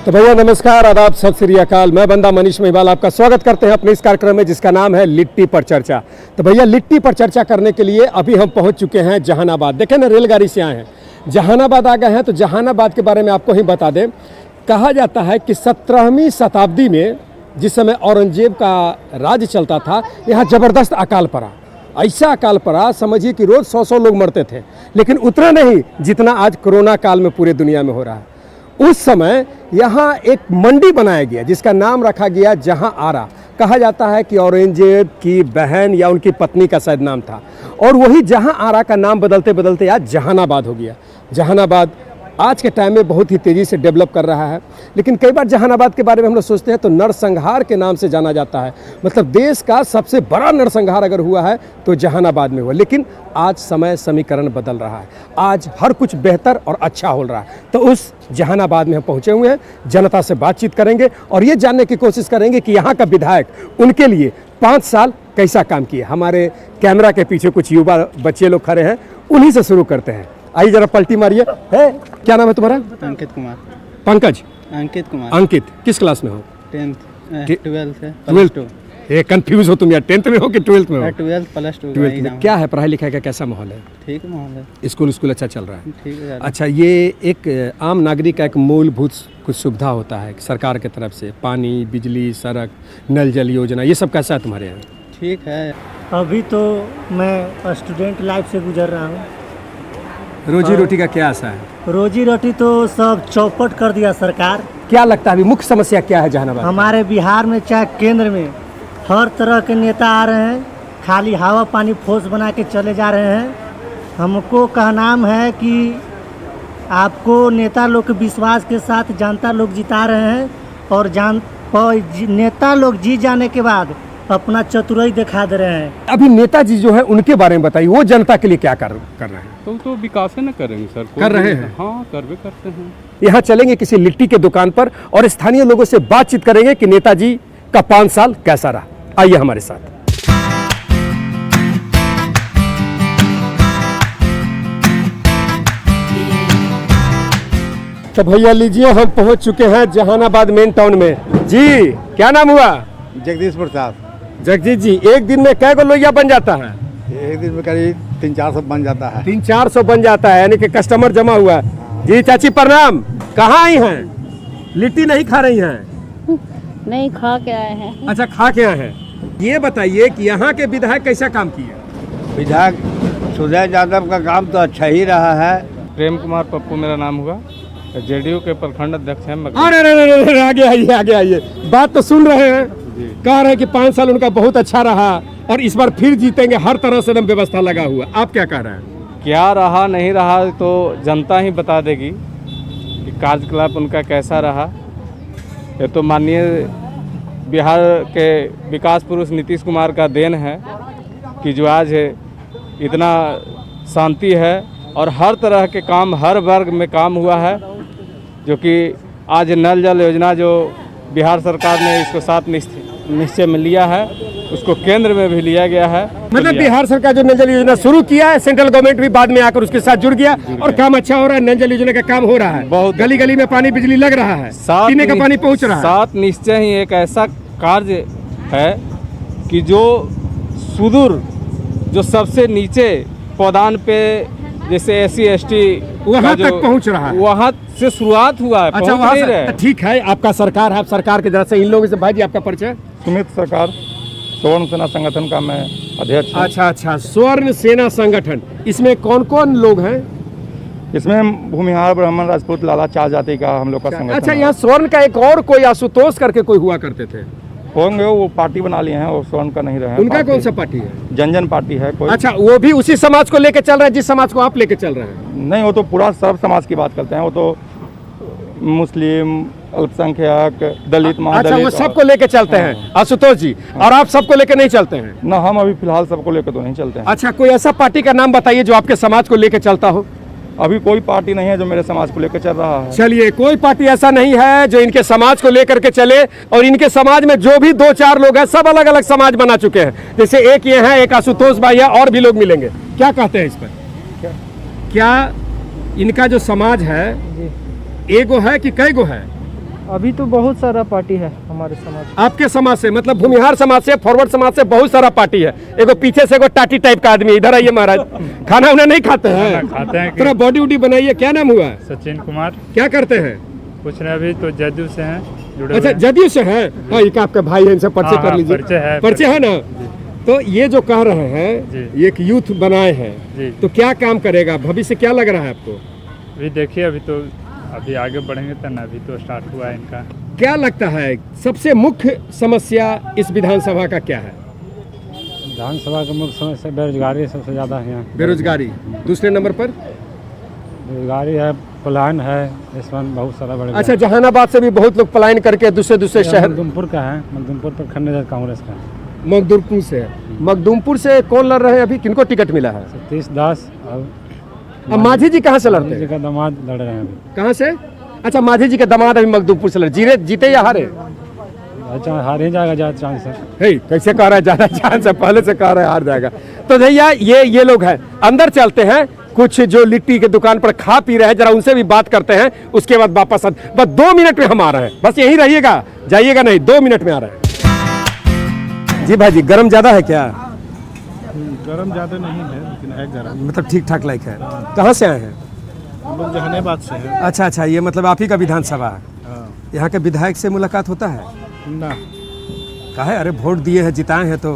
तो भैया नमस्कार, आदाब, सत श्री अकाल। मैं बंदा मनीष महिवाल आपका स्वागत करते हैं अपने इस कार्यक्रम में जिसका नाम है लिट्टी पर चर्चा। तो भैया लिट्टी पर चर्चा करने के लिए अभी हम पहुंच चुके हैं जहानाबाद। देखें ना, रेलगाड़ी से आए हैं, जहानाबाद आ गए हैं। तो जहानाबाद के बारे में आपको ही बता दें, कहा जाता है कि 17वीं शताब्दी में जिस समय औरंगजेब का राज चलता था, यहाँ ज़बरदस्त अकाल पड़ा। ऐसा अकाल पड़ा, समझिए कि रोज़ 100 लोग मरते थे, लेकिन उतना नहीं जितना आज कोरोना काल में पूरे दुनिया में हो रहा है। उस समय यहाँ एक मंडी बनाया गया जिसका नाम रखा गया जहाँ आरा। कहा जाता है कि औरंगजेब की बहन या उनकी पत्नी का शायद नाम था, और वही जहाँ आरा का नाम बदलते बदलते आज जहानाबाद हो गया। जहानाबाद आज के टाइम में बहुत ही तेज़ी से डेवलप कर रहा है, लेकिन कई बार जहानाबाद के बारे में हम लोग सोचते हैं तो नरसंहार के नाम से जाना जाता है। मतलब देश का सबसे बड़ा नरसंहार अगर हुआ है तो जहानाबाद में हुआ। लेकिन आज समय समीकरण बदल रहा है, आज हर कुछ बेहतर और अच्छा हो रहा है। तो उस जहानाबाद में हम पहुँचे हुए हैं, जनता से बातचीत करेंगे और ये जानने की कोशिश करेंगे कि यहाँ का विधायक उनके लिए 5 साल कैसा काम किया। हमारे कैमरा के पीछे कुछ युवा बच्चे लोग खड़े हैं, उन्हीं से शुरू करते हैं। आइए जरा पलटी मारिए। है, क्या नाम है तुम्हारा? अंकित कुमार। पंकज? अंकित कुमार। अंकित किस क्लास में हो? 12th है। 12th। ये कंफ्यूज हो तुम यार, 10th में हो कि 12th में हो? 12th +2। 12th में। क्या है पढ़ाई लिखाई का कैसा माहौल है? ठीक माहौल है। स्कूल अच्छा चल रहा है? ठीक है। अच्छा, ये एक आम नागरिक का एक मूलभूत कुछ सुविधा होता है सरकार की तरफ से, पानी, बिजली, सड़क, नल जल योजना, ये सब कैसा है तुम्हारे यहाँ? ठीक है। अभी तो मैं स्टूडेंट लाइफ से गुजर रहा हूँ। रोजी रोटी का क्या आशा है? रोजी रोटी तो सब चौपट कर दिया सरकार। क्या लगता है अभी मुख्य समस्या क्या है जहानाबाद? हमारे बिहार में चाहे केंद्र में हर तरह के नेता आ रहे हैं, खाली हवा पानी फोर्स बना के चले जा रहे हैं। हमको कहनाम है कि आपको नेता लोग के विश्वास के साथ जनता लोग जिता रहे हैं, और नेता लोग जीत जाने के बाद अपना चतुराई दिखा दे रहे हैं। अभी नेताजी जो है उनके बारे में बताइए, वो जनता के लिए क्या कर रहे हैं? तो विकास है ना करेंगे सर, कर रहे हैं। हाँ, करवे करते हैं। यहाँ चलेंगे किसी लिट्टी के दुकान पर और स्थानीय लोगों से बातचीत करेंगे कि नेताजी का 5 साल कैसा रहा। आइए हमारे साथ। तो भैया लीजिए, हम पहुंच चुके हैं जहानाबाद मेन टाउन में। जी क्या नाम हुआ? जगदीश प्रसाद। जगदीश जी, एक दिन में कै गो लोहिया बन जाता है? एक दिन में करीब 300-400 बन जाता है। 300-400 बन जाता है, यानी कि कस्टमर जमा हुआ है। जी चाची प्रणाम, कहाँ आई हैं? लिट्टी नहीं खा रही हैं? नहीं, खा के आए हैं। अच्छा, खा के आए हैं। ये बताइए कि यहाँ के विधायक कैसा काम किए? विधायक सुजय यादव का काम तो अच्छा ही रहा है। प्रेम कुमार पप्पू मेरा नाम हुआ, जेडीयू के प्रखंड अध्यक्ष हैं। अरे आगे आइए, आगे आइए। बात तो सुन रहे हैं, कह रहे हैं कि 5 साल उनका बहुत अच्छा रहा और इस बार फिर जीतेंगे, हर तरह से व्यवस्था लगा हुआ। आप क्या कह रहे हैं? क्या रहा नहीं रहा तो जनता ही बता देगी कि कार्यकलाप उनका कैसा रहा। ये तो माननीय बिहार के विकास पुरुष नीतीश कुमार का देन है कि जो आज इतना शांति है और हर तरह के काम, हर वर्ग में काम हुआ है। जो कि आज नल जल योजना जो बिहार सरकार ने इसको 7 निश्चय में लिया है, उसको केंद्र में भी लिया गया है। मतलब बिहार सरकार जो नल जल योजना शुरू किया है, सेंट्रल गवर्नमेंट भी बाद में आकर उसके साथ जुड़ गया और काम अच्छा हो रहा है। नल जल योजना का काम हो रहा है, बहुत गली गली में पानी बिजली लग रहा है, पीने का पानी पहुंच रहा है। 7 निश्चय ही एक ऐसा कार्य है कि जो सुदूर, जो सबसे नीचे पौधान पे, जैसे SC ST वहाँ तक पहुँच रहा है, वहाँ से शुरुआत हुआ है। अच्छा, वहाँ से ठीक है। आपका सरकार है, आप सरकार के तरफ से इन लोगों से, भाई जी आपका परिचय? सुमित सरकार, स्वर्ण सेना संगठन का मैं अध्यक्ष हूं। अच्छा, स्वर्ण सेना संगठन, इसमें कौन कौन लोग हैं? इसमें भूमिहार, ब्राह्मण, राजपूत, लाला 4 जाति का हम लोग का संगठन। अच्छा, यहाँ स्वर्ण का एक और कोई आशुतोष करके कोई हुआ करते थे? होंगे, वो पार्टी बना लिए हैं, वो स्वर्ण का नहीं रहे। उनका कौन सा पार्टी है? जनजन पार्टी है कोई। अच्छा, वो भी उसी समाज को लेकर चल रहा है जिस समाज को आप लेकर चल रहे हैं? नहीं, वो तो पूरा सर्व समाज की बात करते हैं। वो तो मुस्लिम, अल्पसंख्यक, दलित, महादलित। अच्छा, वो सबको लेके चलते हैं आशुतोष जी, और आप सबको लेके नहीं चलते हैं? ना, हम अभी फिलहाल सबको लेकर तो नहीं चलते हैं। अच्छा, कोई ऐसा पार्टी का नाम बताइए जो आपके समाज को लेके चलता हो? अभी कोई पार्टी नहीं है जो मेरे समाज को लेकर चल रहा है। चलिए, कोई पार्टी ऐसा नहीं है जो इनके समाज को लेकर के चले, और इनके समाज में जो भी 2-4 लोग हैं सब अलग अलग समाज बना चुके हैं। जैसे एक ये है, एक आशुतोष भाई है, और भी लोग मिलेंगे। क्या कहते हैं इस पर? क्या इनका जो समाज है एगो है कि कई गो है? अभी तो बहुत सारा पार्टी है हमारे समाज में। आपके समाज से मतलब भूमिहार समाज से, फॉरवर्ड समाज से बहुत सारा पार्टी है। एगो पीछे से एगो टाटी टाइप का आदमी, इधर आइए महाराज। खाना उन्हें नहीं खाते हैं? खाते हैं थोड़ा बॉडी वॉडी बनाइए। क्या नाम हुआ? सचिन कुमार। क्या करते हैं? कुछ नहीं, अभी तो जदयू से हैं जुड़े अच्छा, हुए हैं। जदयू से हैं। हाँ, एक आपका भाई है, इनसे परिचय कर लीजिए। परिचय है ना? तो ये जो कह रहे हैं एक यूथ बनाए हैं, तो क्या काम करेगा, भविष्य क्या लग रहा है आपको? अभी देखिए, अभी आगे बढ़ेंगे तो ना, अभी तो स्टार्ट हुआ है इनका। क्या लगता है सबसे मुख्य समस्या इस विधानसभा का क्या है? विधानसभा का मुख्य समस्या बेरोजगारी सबसे ज़्यादा है यहाँ। बेरोजगारी दूसरे नंबर पर? बेरोजगारी है, पलायन है, इस बार बहुत सारा बढ़ गया। अच्छा, जहानाबाद से भी बहुत लोग पलायन करके दूसरे शहर। मखदूमपुर का है, मखदूमपुर प्रखंड है कांग्रेस का। मखदूमपुर से? मखदूमपुर से कौन लड़ रहे हैं अभी? किनको टिकट मिला है? सतीश दास। अब माझी जी कहाँ से लड़ते जी हैं? का दामाद लड़ रहे हैं अभी। कहाँ से? अच्छा, माझी जी के दामाद अभी मखदूमपुर से लड़े। जीते या हारे? अच्छा, हार ही जाएगा ज़्यादा चांस है। हे, कैसे कह रहा है ज्यादा चांस है? पहले से कह रहा है हार जाएगा। तो भैया ये लोग हैं। अंदर चलते हैं, कुछ जो लिट्टी की दुकान पर खा पी रहे हैं, जरा उनसे भी बात करते हैं, उसके बाद वापस बस 2 मिनट में हम आ रहे हैं। बस यहीं रहिएगा, जाइएगा नहीं, 2 मिनट में आ रहे हैं। जी भाई जी, गरम ज्यादा है क्या? गरम ज़्यादा नहीं है, लेकिन है गरम। मतलब ठीक ठाक लाइक है। कहाँ से आए हैं? हम लोग जहानाबाद से हैं। अच्छा, ये मतलब आप ही का विधानसभा है? यहाँ के विधायक से मुलाकात होता है? ना, काहे? अरे वोट दिए हैं, जिताए हैं तो।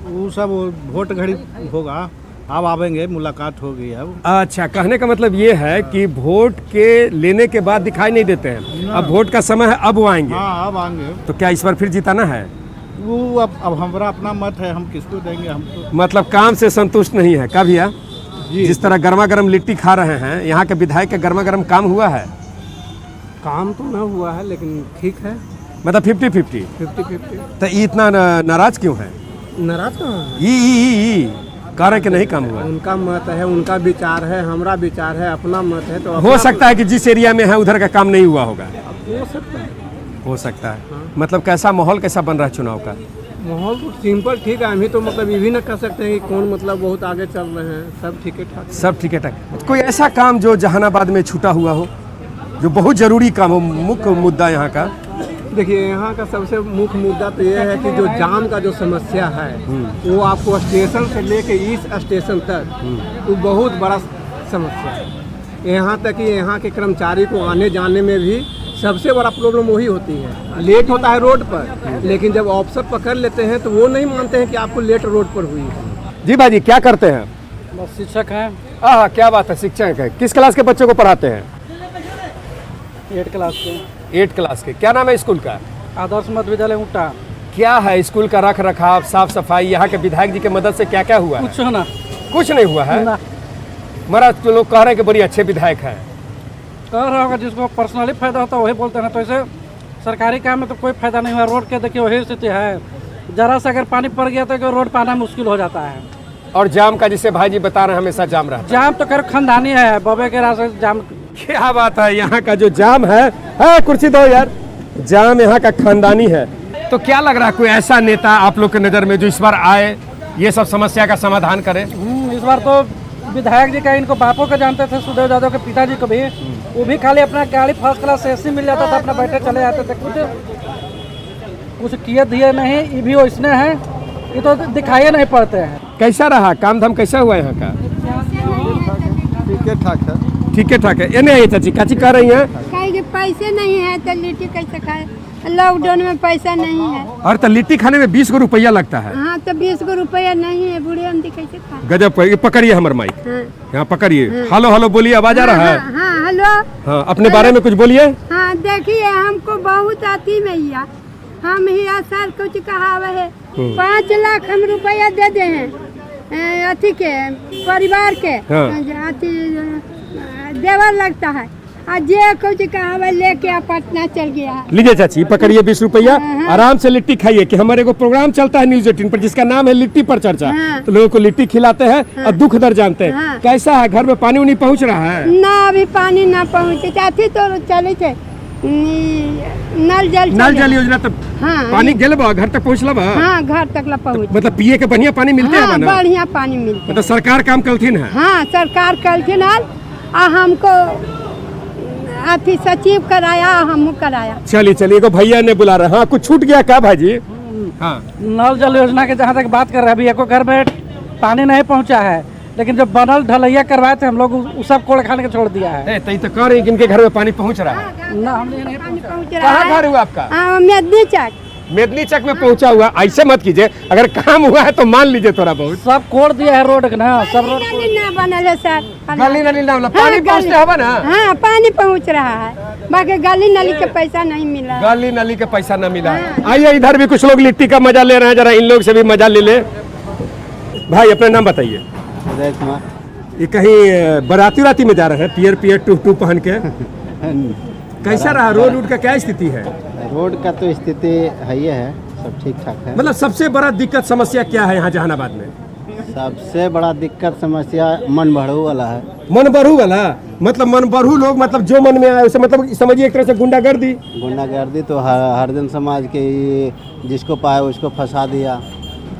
वो सब वोट घड़ी होगा, अब आवेंगे, मुलाकात होगी अब। अच्छा, कहने का मतलब ये है कि वोट के लेने के बाद दिखाई नहीं देते हैं, अब वोट का समय है, अब वो आएंगे। हाँ, अब आएंगे। तो क्या इस बार फिर जिताना है? वो अब हमारा अपना मत है, हम किसको देंगे? हम तो मतलब काम से संतुष्ट नहीं है का भैया? जिस तरह गर्मा गर्म लिट्टी खा रहे हैं, यहाँ के विधायक का गर्मा गर्म काम हुआ है? काम तो ना हुआ है, लेकिन ठीक है। मतलब 50-50? 50-50। तो ये इतना नाराज क्यों है? नाराज कहाँ? कह रहे कि नहीं काम हुआ? उनका मत है, उनका विचार है, हमारा विचार है, अपना मत है। तो हो सकता है कि जिस एरिया में है उधर का काम नहीं हुआ होगा। हो सकता है। हो सकता है। मतलब कैसा माहौल कैसा बन रहा है चुनाव का? माहौल तो सिंपल ठीक है। हम ही तो मतलब ये भी न कह सकते हैं कि कौन मतलब बहुत आगे चल रहे हैं। सब ठीक है ठाक। सब ठीक है ठाक। कोई ऐसा काम जो जहानाबाद में छूटा हुआ हो, जो बहुत जरूरी काम हो, मुख्य मुद्दा यहाँ का? देखिए, यहाँ का सबसे मुख्य मुद्दा तो ये है कि जो जाम का जो समस्या है, वो आपको स्टेशन से लेके इस स्टेशन तक वो बहुत बड़ा समस्या है। यहाँ तक कि यहाँ के कर्मचारी को आने जाने में भी सबसे बड़ा प्रॉब्लम वही होती है। लेट होता है रोड पर, लेकिन जब ऑफिसर पकड़ लेते हैं तो वो नहीं मानते हैं कि आपको लेट रोड पर हुई है। जी भाई, क्या करते हैं? बस शिक्षक हैं। हाँ, क्या बात है, शिक्षक है। किस क्लास के बच्चों को पढ़ाते हैं? 8 क्लास के। 8 क्लास के। क्या नाम है स्कूल का? आदर्श मध्य विद्यालय उटा। क्या है स्कूल का रख रखाव, साफ सफाई? यहाँ के विधायक जी की मदद से क्या क्या हुआ है? कुछ ना, कुछ नहीं हुआ है। महाराज, तो लोग कह रहे हैं कि बड़ी अच्छे विधायक हैं। कह रहा होगा, जिसको पर्सनली फायदा होता है वही बोलते हैं। तो ऐसे सरकारी काम में तो कोई फायदा नहीं हुआ। रोड के देखिए वही स्थिति है, जरा सा अगर पानी पड़ गया तो रोड पाना मुश्किल हो जाता है। और जाम का, जिसे भाई जी बता रहे हैं, हमेशा जाम रहा है। जाम तो खैर खानदानी है, बबे के रास्ते जाम। क्या बात है, यहाँ का जो जाम है, कुर्सी दो यार, जाम यहाँ का खानदानी है। तो क्या लग रहा है, कोई ऐसा नेता आप लोग के नज़र में जो इस बार आए, ये सब समस्या का समाधान करे? इस बार तो विधायक जी का, इनको बापों को जानते थे, सुदेव यादव के पिताजी को भी, वो भी खाली अपना गाड़ी फर्स्ट क्लास एसी मिल जाता था, अपना बैठे चले जाते थे। कुछ किए दिए नहीं, ये भी इसने हैं, ये तो दिखाई नहीं पड़ते हैं। कैसा रहा काम धाम, कैसा हुआ यहाँ का? ठीक है ठाक है। ठीक है ठाक है। ये नहीं चाची, काची कह रही हैं? कहीं पैसे नहीं है तो लिट्टी कैसे खाए? लॉकडाउन में पैसा नहीं है। और तो लिट्टी खाने में 20 रुपया लगता है। हाँ, तो 20 रुपया नहीं है, बूढ़े आदमी कैसे खाए? गजब। ये पकड़िए हमारे माइक, हाँ, यहाँ पकड़िए। हेलो हेलो बोलिए, आवाज आ रहा है? हाँ, हेलो। हाँ, अपने बारे में कुछ बोलिए। हाँ, देखिए, हमको बहुत आती मैया, हम हिया साल कुछ कहावे है, 5 लाख हम रुपया दे दे हैं अथी के परिवार के। अथी देवर लगता है, जे कुछ कहावे लेके आ पटना चल गया। लीजिए चाची, पकड़िए 20 रुपया, आराम से लिट्टी खाइए। कि हमारे को प्रोग्राम चलता है न्यूज 18 पर, जिसका नाम है लिट्टी पर चर्चा। तो लोगों को लिट्टी खिलाते हैं और दुख दर्द जानते हैं। कैसा है, घर में पानी उनी पहुंच रहा है? ना, अभी पानी ना पहुँचे। चाची तो चले थे नल जल योजना, तब पानी गेल बा, घर तक पहुँचल बा? हाँ, घर तक ला पहुँच। मतलब पिए के बढ़िया पानी मिलते हैं ना? बढ़िया पानी मिलता है। मतलब सरकार काम कलथिन है? हाँ, सरकार कलथिन आ हमको अथी सचिव कराया, हम कराया। चलिए चलिए, को भैया ने बुला रहे हैं। हाँ, कुछ छूट गया क्या भाजी? हाँ, नल जल योजना के जहाँ तक बात कर रहे हैं, अभी एको घर में पानी नहीं पहुँचा है, लेकिन जब बनल ढलैया करवाए थे हम लोग वो सब कोड़ खाने के छोड़ दिया है। तई तो कह रही है कि इनके घर में पानी पहुंच रहा है। ना हमने नहीं पानी पहुँच कहाँ रहा घर है। हुआ आपका? मेदनी चक। मेदनी चक में पहुंचा हुआ, ऐसे मत कीजिए, अगर काम हुआ है तो मान लीजिए थोड़ा बहुत। सब कोड़ दिया है रोड के ना, सब रोड गली ना बनल है सर। गली नली ना मतलब हाँ, पानी पहुंचते होगा ना? हाँ, पानी पहुँच रहा है, बाकी गली नली के पैसा नहीं मिला। गली नली के पैसा ना मिला। आइए, इधर भी कुछ लोग लिट्टी का मजा ले रहे हैं, जरा इन लोग से भी मजा ले ले। भाई अपना नाम बताइए। उदय कुमार। ये कहीं बाराती राती में जा रहे हैं, पियर पियर टू पहन के? कैसा रहा रोड वोड का, क्या स्थिति है? रोड का तो स्थिति है ही है, सब ठीक ठाक है। मतलब सबसे बड़ा दिक्कत समस्या क्या है यहाँ जहानाबाद में? सबसे बड़ा दिक्कत समस्या मन बढ़ू वाला है। मन बढ़ू वाला मतलब मन बढ़ू लोग, मतलब जो मन में आए उसे, मतलब समझिए एक तरह से गुंडागर्दी। गुंडागर्दी तो हरिजन समाज के जिसको पाए उसको फंसा दिया।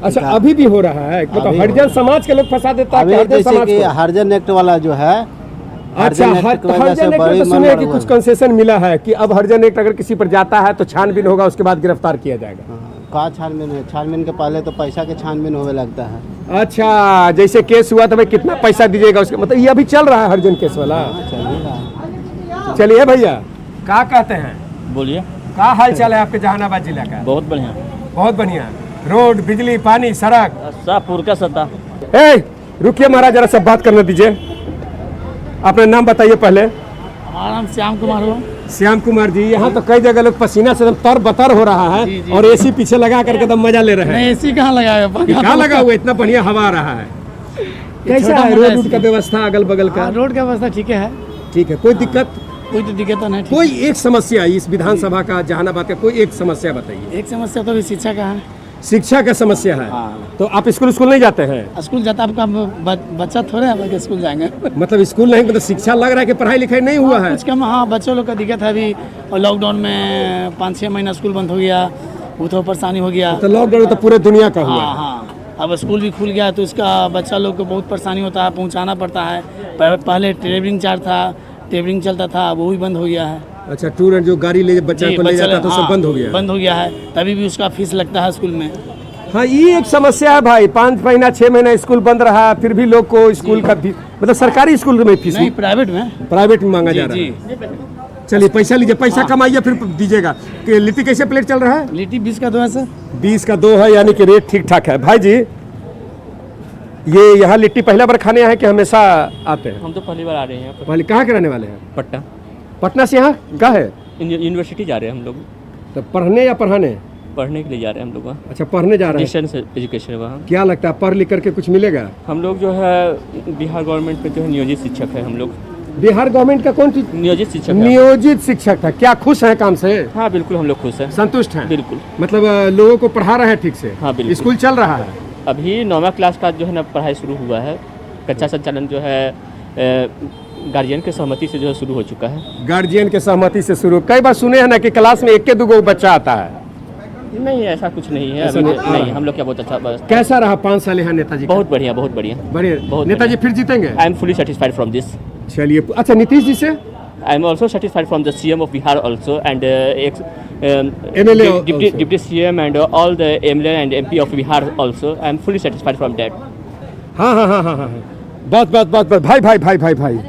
अच्छा, अभी भी हो रहा है? मतलब हरिजन समाज के लोग फंसा देता है? अभी हरिजन जैसे समाज कि को? हरिजन एक्ट वाला जो है, अच्छा, हरिजन एक्ट में सुने हैं कि कुछ कंसेशन मिला है कि अब हरिजन एक्ट अगर किसी पर जाता है तो छानबीन होगा, उसके बाद गिरफ्तार किया जाएगा। का छानबीन है? छानबीन के पहले तो पैसा के छानबीन होने लगता है। अच्छा, जैसे केस हुआ तो भाई कितना पैसा दीजिएगा उसके, मतलब ये अभी चल रहा है हरिजन केस वाला? चलिएगा। चलिए भैया, क्या कहते हैं? बोलिए। क्या हाल चाल है आपके जहानाबाद जिला का? बहुत बढ़िया। बहुत बढ़िया। रोड, बिजली, पानी, सड़क सब पूर का सत्ता। रुकिए महाराज, जरा सब बात करने दीजिए। अपना नाम बताइए पहले। हमारा नाम श्याम कुमार हुआ। श्याम कुमार जी, यहाँ तो कई जगह लोग पसीना से तर बतर हो रहा है। जी, जी। और एसी पीछे लगा करके तो मजा ले रहे हैं। एसी कहाँ लगाया? कहाँ लगा हुआ? इतना बढ़िया हवा आ रहा है। कैसा है रोड का व्यवस्था अगल बगल का? रोड का व्यवस्था ठीक है। ठीक है, कोई दिक्कत? कोई तो दिक्कत तो नहीं। कोई एक समस्या इस विधानसभा का जहानाबाद का, कोई एक समस्या बताइए। एक समस्या तो अभी शिक्षा का है। शिक्षा का समस्या है। तो आप स्कूल नहीं जाते हैं? स्कूल जाता आपका बच्चा थोड़े है स्कूल जाएंगे। मतलब स्कूल नहीं, मतलब शिक्षा लग रहा है कि पढ़ाई लिखाई नहीं हुआ है? कुछ कम, हाँ बच्चों लोग का दिक्कत है अभी। और लॉकडाउन में 5-6 महीना स्कूल बंद हो गया, वो तो परेशानी हो गया। तो लॉकडाउन तो पूरे दुनिया का हुआ। हाँ, अब स्कूल भी खुल गया तो इसका बच्चा लोग को बहुत परेशानी होता है, पहुँचाना पड़ता है। पहले ट्रेवलिंग चार्ज था, ट्रेवलिंग चलता था, वो भी बंद हो गया है। अच्छा, टूर जो गाड़ी ले बच्चा को ले जाता तो सब बंद हो गया? बंद हो गया है, तभी भी उसका फीस लगता है स्कूल में। हाँ, ये एक समस्या है भाई। 5 महीना 6 महीना स्कूल बंद रहा, फिर भी लोग को स्कूल का फीस, मतलब सरकारी स्कूल में फीस नहीं, प्राइवेट में मांगा जा रहा है। चलिए पैसा लीजिए, पैसा कमाइए फिर दीजिएगा। कि लिट्टी कैसे प्लेट चल रहा है? लिट्टी 20 का 2 है सर। 20 का 2 है, यानी कि रेट ठीक ठाक है। भाई जी, ये यहाँ लिट्टी पहला बार खाने आए कि हमेशा आते हैं? हम तो पहली बार आ रहे हैं। पहले कहाँ के रहने वाले हैं? पटना। पटना से यहाँ क्या है? यूनिवर्सिटी जा रहे हैं हम लोग। तो पढ़ने या पढ़ाने? पढ़ने के लिए जा रहे हैं हम लोग वहाँ। अच्छा, पढ़ने जा रहे हैं। डिस्टेंस एजुकेशन वहाँ। क्या लगता है पढ़ लिख करके कुछ मिलेगा? हम लोग जो है बिहार गवर्नमेंट में जो है नियोजित शिक्षक है हम लोग। बिहार गवर्नमेंट का कौन चीज? नियोजित शिक्षक। नियोजित शिक्षक था। क्या खुश है काम से? हाँ बिल्कुल, हम लोग खुश हैं, संतुष्ट हैं? बिल्कुल। मतलब लोगों को पढ़ा रहे हैं ठीक से? हाँ बिल्कुल। स्कूल चल रहा है? अभी 9वां क्लास का जो है ना पढ़ाई शुरू हुआ है। कच्चा संचालन जो है गार्जियन के सहमति से जो है शुरू हो चुका है। गार्जियन के सहमति से शुरू। कई बार सुने हैं ना कि क्लास में 1-2 बच्चा आता है। नहीं, ऐसा कुछ नहीं है अभी। नहीं, हम लोग क्या बहुत अच्छा। बस कैसा रहा 5 साल यहाँ नेताजी? बहुत बढ़िया, बहुत बढ़िया, बढ़िया। नेताजी फिर जीतेंगे? I am fully satisfied from this. चलिए, अच्छा नीतीश जी से? I am also satisfied from the CM of Bihar also and MLA deputy CM and all the MLA and MP of Bihar also. I am fully satisfied from that. हाँ। बात भाई।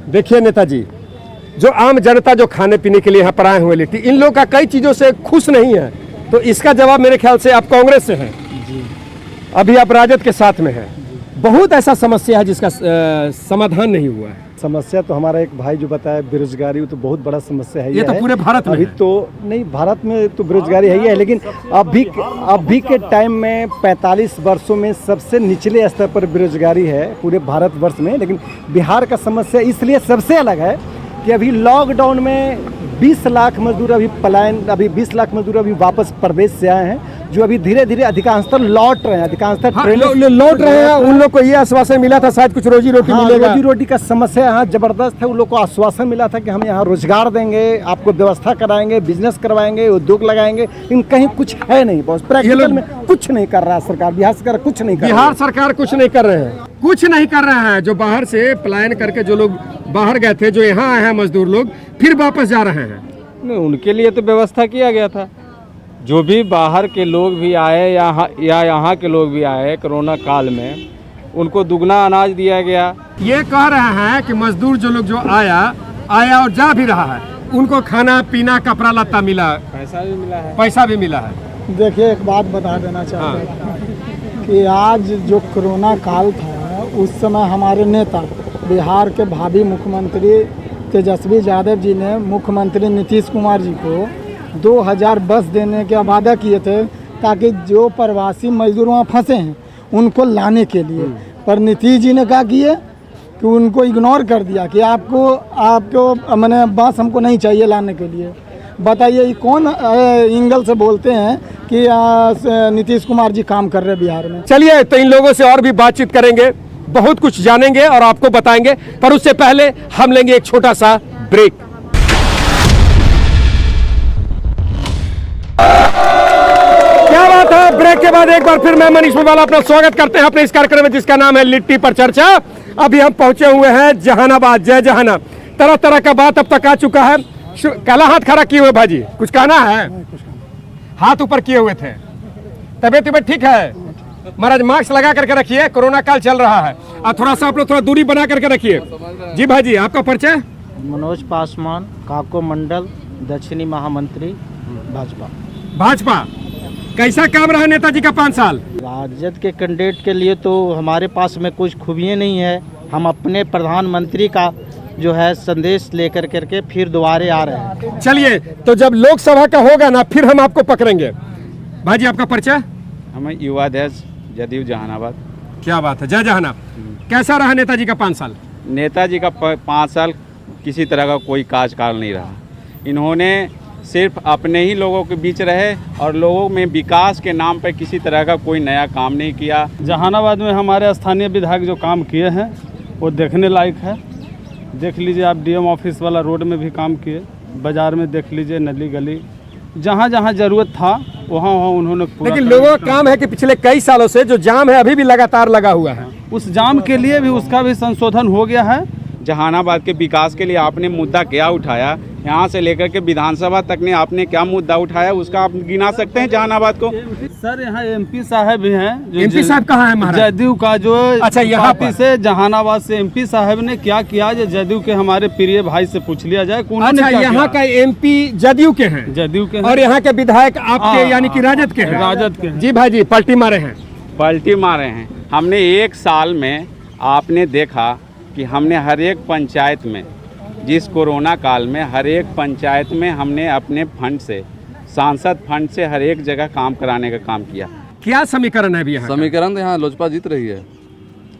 देखिए नेताजी, जो आम जनता जो खाने पीने के लिए यहाँ पर आए हुए लिट्टी, इन लोग का कई चीज़ों से खुश नहीं है। तो इसका जवाब मेरे ख्याल से आप कांग्रेस से हैं जी, अभी आप राजद के साथ में हैं। बहुत ऐसा समस्या है जिसका समाधान नहीं हुआ है। समस्या तो हमारा एक भाई जो बताया बेरोजगारी, वो तो बहुत बड़ा समस्या है। ये तो पूरे भारत में अभी है। तो नहीं, भारत में तो बेरोजगारी है ही है, लेकिन अभी के टाइम में 45 वर्षों में सबसे निचले स्तर पर बेरोजगारी है पूरे भारतवर्ष में। लेकिन बिहार का समस्या इसलिए सबसे अलग है कि अभी लॉकडाउन में 20 लाख मजदूर अभी 20 लाख मजदूर अभी वापस प्रदेश से आए हैं, जो अभी धीरे धीरे अधिकांशतः लौट रहे हैं। लौट रहे हैं। उन लोग को ये आश्वासन मिला था शायद कुछ रोजी रोटी मिलेगा। रोजी रोटी का समस्या यहाँ जबरदस्त है। उन लोग को आश्वासन मिला था कि हम यहाँ रोजगार देंगे, आपको व्यवस्था कराएंगे, बिजनेस करवाएंगे, उद्योग लगाएंगे, लेकिन कहीं कुछ है नहीं। बॉस प्रैक्टिकल में कुछ नहीं कर रहा है सरकार। बिहार सरकार कुछ नहीं कर रही है। बिहार सरकार कुछ नहीं कर रहे हैं। जो बाहर से पलायन करके जो लोग बाहर गए थे, जो यहाँ आए हैं मजदूर लोग, फिर वापस जा रहे हैं। नहीं, उनके लिए तो व्यवस्था किया गया था। जो भी बाहर के लोग भी आए या यहाँ के लोग भी आए कोरोना काल में, उनको दुगना अनाज दिया गया। ये कह रहे हैं कि मजदूर जो लोग जो आया और जा भी रहा है, उनको खाना पीना कपड़ा लत्ता मिला, पैसा भी मिला है। देखिए, एक बात बता देना चाहते हैं कि आज जो कोरोना काल था, उस समय हमारे नेता बिहार के भावी मुख्यमंत्री तेजस्वी यादव जी ने मुख्यमंत्री नीतीश कुमार जी को 2000 बस देने का वादा किए थे, ताकि जो प्रवासी मजदूर वहाँ फंसे हैं उनको लाने के लिए। पर नीतीश जी ने क्या किए कि उनको इग्नोर कर दिया कि आपको मैंने बस हमको नहीं चाहिए लाने के लिए। बताइए, ये कौन एंगल से बोलते हैं कि नीतीश कुमार जी काम कर रहे हैं बिहार में। चलिए, तो इन लोगों से और भी बातचीत करेंगे, बहुत कुछ जानेंगे और आपको बताएंगे, पर उससे पहले हम लेंगे एक छोटा सा ब्रेक। क्या बात है, ब्रेक के बाद एक बार फिर मैं मनीष मेवाला अपना स्वागत करते हैं अपने इस कार्यक्रम में जिसका नाम है लिट्टी पर चर्चा। अभी हम पहुंचे हुए हैं जहानाबाद, जय जहाना। तरह तरह का बात अब तक आ चुका है। काला हाथ खड़ा किए हुए भाजी, कुछ कहना है? हाथ ऊपर किए हुए थे। तबियत ठीक है महाराज? मास्क लगा करके रखिए, कोरोना काल चल रहा है, और थोड़ा सा आप लोग थोड़ा दूरी बना करके रखिए। जी भाजी, आपका परिचय? मनोज पासवान, काको मंडल, दक्षिणी महामंत्री, भाजपा। कैसा काम रहा नेताजी का 5 साल? राजद के कैंडिडेट के लिए तो हमारे पास में कुछ खूबियाँ नहीं है। हम अपने प्रधानमंत्री का जो है संदेश लेकर करके फिर दोबारे आ रहे हैं। चलिए, तो जब लोकसभा का होगा ना, फिर हम आपको पकड़ेंगे। भाजी, आपका परिचय? हमें युवा अध्यक्ष जदयू जहानाबाद। क्या बात है, जय जहाना। कैसा रहा नेताजी का 5 साल? नेताजी का 5 साल किसी तरह का कोई काजकाल नहीं रहा। इन्होंने सिर्फ अपने ही लोगों के बीच रहे और लोगों में विकास के नाम पर किसी तरह का कोई नया काम नहीं किया। जहानाबाद में हमारे स्थानीय विधायक जो काम किए हैं वो देखने लायक है। देख लीजिए आप, डीएम ऑफिस वाला रोड में भी काम किए, बाजार में देख लीजिए, नली गली, जहाँ जहाँ जरूरत था वहाँ उन्होंने पूरा। लेकिन लोगों का काम है कि पिछले कई सालों से जो जाम है अभी भी लगातार लगा हुआ है। उस जाम के लिए भी उसका भी संशोधन हो गया है। जहानाबाद के विकास के लिए आपने मुद्दा क्या उठाया, यहाँ से लेकर के विधानसभा तक ने आपने क्या मुद्दा उठाया, उसका आप गिना सकते हैं जहानाबाद को? सर, यहाँ एमपी साहब भी हैं। एमपी साहब कहाँ हैं महाराज? जदयू का जो अच्छा, यहाँ पर से जहानाबाद से एमपी साहब ने क्या किया, जो जदयू के हमारे प्रिय भाई से पूछ लिया जाए। अच्छा, यहाँ का एमपी जदयू के हैं? जदयू के। और यहाँ के विधायक आपके यानी कि राजद के हैं? राजद के। जी भाजी, पलटी मारे हैं? पलटी मारे हैं। हमने 1 साल में आपने देखा कि हमने हर एक पंचायत में, जिस कोरोना काल में हर एक पंचायत में हमने अपने फंड से, सांसद फंड से हर एक जगह काम कराने का काम किया। क्या समीकरण है अभी यहाँ? समीकरण यहाँ लोजपा जीत रही है,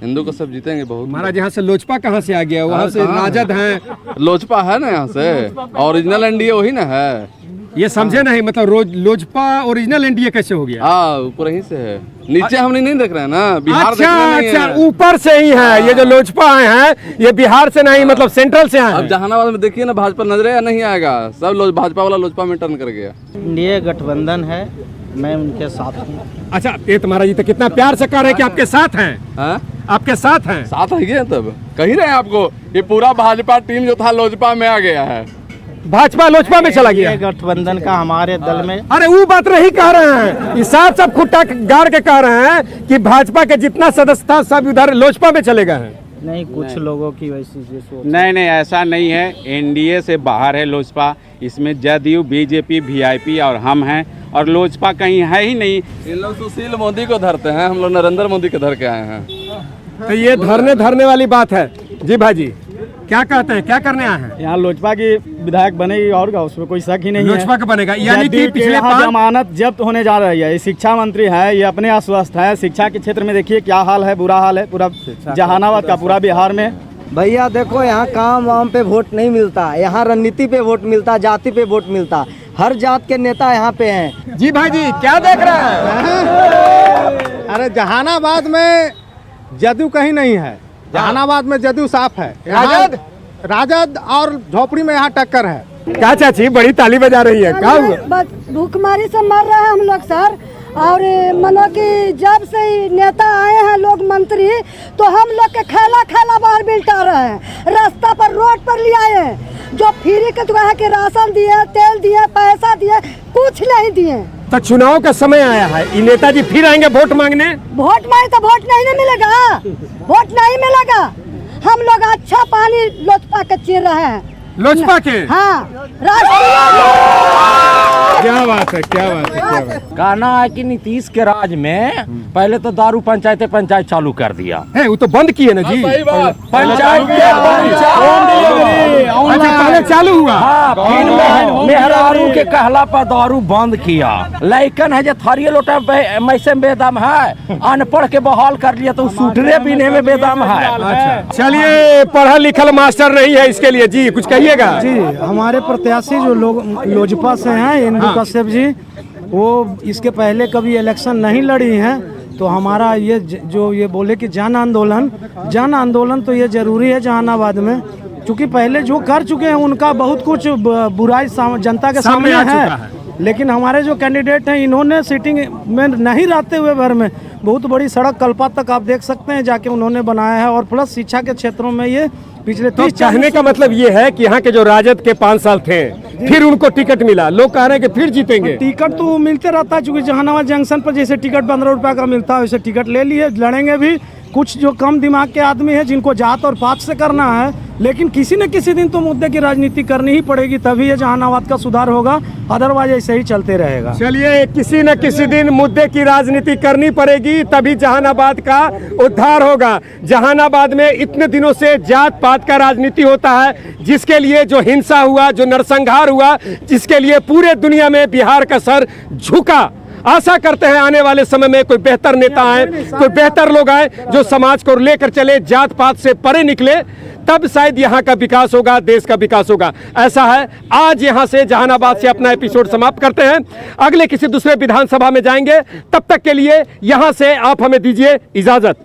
हिंदू को सब जीतेंगे बहुत। महाराज, यहाँ से लोजपा कहाँ से आ गया? वहाँ से राजद है, लोजपा है ना, यहाँ से ओरिजिनल एनडीए वही ना है। ये समझे नहीं, मतलब लोजपा ओरिजिनल एनडीए कैसे हो गया? हाँ, ऊपर ही से है, नीचे हमने नहीं देख रहे हैं ना, बिहार। अच्छा, ऊपर से ही है। ये जो लोजपा आए हैं ये बिहार से नहीं, मतलब सेंट्रल से आए हैं। अब जहानाबाद में देखिए ना, भाजपा नजर या नहीं आएगा, सब भाजपा वाला लोजपा में टर्न कर गया। इंडिया गठबंधन है, मैं उनके साथ हूँ। अच्छा, ये तुम्हारा जी तो कितना प्यार से कह रहे हैं कि आपके साथ हैं। आपके साथ हैं? साथ है तब कही रहे हैं आपको, ये पूरा भाजपा टीम जो था लोजपा में आ गया है। भाजपा लोजपा में चला गया? गठबंधन का हमारे दल में। अरे वो बात नहीं कह रहे हैं, ये साफ सब खुट्टा गाड़ के कह रहे हैं कि भाजपा के जितना सदस्य था सब उधर लोजपा में चले गए हैं। नहीं, कुछ लोगों की वैसी सोच। नहीं, ऐसा नहीं है। एनडीए से बाहर है लोजपा, इसमें जदयू, बीजेपी, वीआईपी और हम हैं, और लोजपा कहीं है ही नहीं। इन लोग सुशील मोदी को धरते हैं, हम लोग नरेंद्र मोदी को धर के आए हैं। तो ये धरने वाली बात है। जी भाजी, क्या कहते हैं, क्या करने आए हैं? यहाँ लोजपा की विधायक बनेगी और का, उसमें कोई शक ही नहीं है। लोजपा का बनेगा, यानी कि पिछले जमानत जब्त होने जा रही है। ये शिक्षा मंत्री है, ये अपने अस्वस्थ है। शिक्षा के क्षेत्र में देखिए क्या हाल है, बुरा हाल है पूरा जहानाबाद का, पूरा बिहार में। भैया देखो, यहाँ काम वाम पे वोट नहीं मिलता, यहाँ रणनीति पे वोट मिलता, जाति पे वोट मिलता। हर जात के नेता यहाँ पे हैं। जी भाई, क्या देख रहे हैं? अरे जहानाबाद में जदयू कहीं नहीं है, जहानाबाद में जदयू साफ है। राजद और झोपड़ी में यहाँ टक्कर है। क्या चाची बड़ी ताली बजा रही है? क्या हुआ? भूखमरी से मर रहे हैं हम लोग सर, और मानो कि जब से नेता आए हैं लोग मंत्री, तो हम लोग के खेला खेला बाहर बिल्टा रहे हैं, रास्ता पर रोड पर ले आए हैं। जो फ्री के तो के राशन दिए, तेल दिए, पैसा दिए, कुछ नहीं दिए। तो चुनाव का समय आया है, ये नेताजी फिर आएंगे वोट मांगने? वोट मांगे तो वोट नहीं ना मिलेगा, वोट नहीं मिलेगा। हम लोग अच्छा पानी लोजपा के चीर रहे हैं। लोजपा के? हाँ, क्या बात है, क्या बात है, क्या बात है। कहना है कि नीतीश के राज में पहले तो दारू पंचायत चालू कर दिया है, वो तो बंद किए ना जी। पंचायत पहले चालू हुआ, मेहरारू के कहला पर दारू बंद किया। लैकन है जो थरिये लोटा मैसे बेदम है, अनपढ़ के बहाल कर लिया तो सूटने पीने में बेदम है। चलिए, पढ़ा लिखल मास्टर नहीं है इसके लिए जी, कुछ कहिएगा? जी, हमारे प्रत्याशी जो लोग लोजपा से हैं, इंदु कश्यप जी, वो इसके पहले कभी इलेक्शन नहीं लड़ी हैं। तो हमारा ये जो ये बोले कि जन आंदोलन तो ये जरूरी है जहानाबाद में, क्योंकि पहले जो कर चुके हैं उनका बहुत कुछ बुराई जनता के सामने है। लेकिन हमारे जो कैंडिडेट हैं, इन्होंने सीटिंग में नहीं रहते हुए भर में बहुत बड़ी सड़क कल्पा तक आप देख सकते हैं जाके उन्होंने बनाया है। और प्लस शिक्षा के क्षेत्रों में ये पिछले 30 कहने का मतलब ये है कि यहाँ के जो राजद के 5 साल थे, फिर उनको टिकट मिला, लोग कह रहे हैं कि फिर जीतेंगे। टिकट तो मिलते रहता है, चूँकि जहानाबाद जंक्शन पर जैसे टिकट 15 रुपये का मिलता है वैसे टिकट ले लिए, लड़ेंगे भी। कुछ जो कम दिमाग के आदमी हैं जिनको जात और पात से करना है, लेकिन किसी न किसी दिन तो मुद्दे की राजनीति करनी ही पड़ेगी, तभी ये जहानाबाद का सुधार होगा, अदरवाइज ऐसे ही चलते रहेगा। चलिए, किसी न किसी दिन मुद्दे की राजनीति करनी पड़ेगी, तभी जहानाबाद का उद्धार होगा। जहानाबाद में इतने दिनों से जात पात का राजनीति होता है, जिसके लिए जो हिंसा हुआ, जो नरसंहार हुआ, जिसके लिए पूरे दुनिया में बिहार का सर झुका। आशा करते हैं आने वाले समय में कोई बेहतर नेता आए, कोई बेहतर लोग आए जो समाज को लेकर चले, जात पात से परे निकले, तब शायद यहाँ का विकास होगा, देश का विकास होगा। ऐसा है। आज यहाँ से जहानाबाद से अपना एपिसोड समाप्त करते हैं, अगले किसी दूसरे विधानसभा में जाएंगे। तब तक के लिए यहाँ से आप हमें दीजिए इजाजत।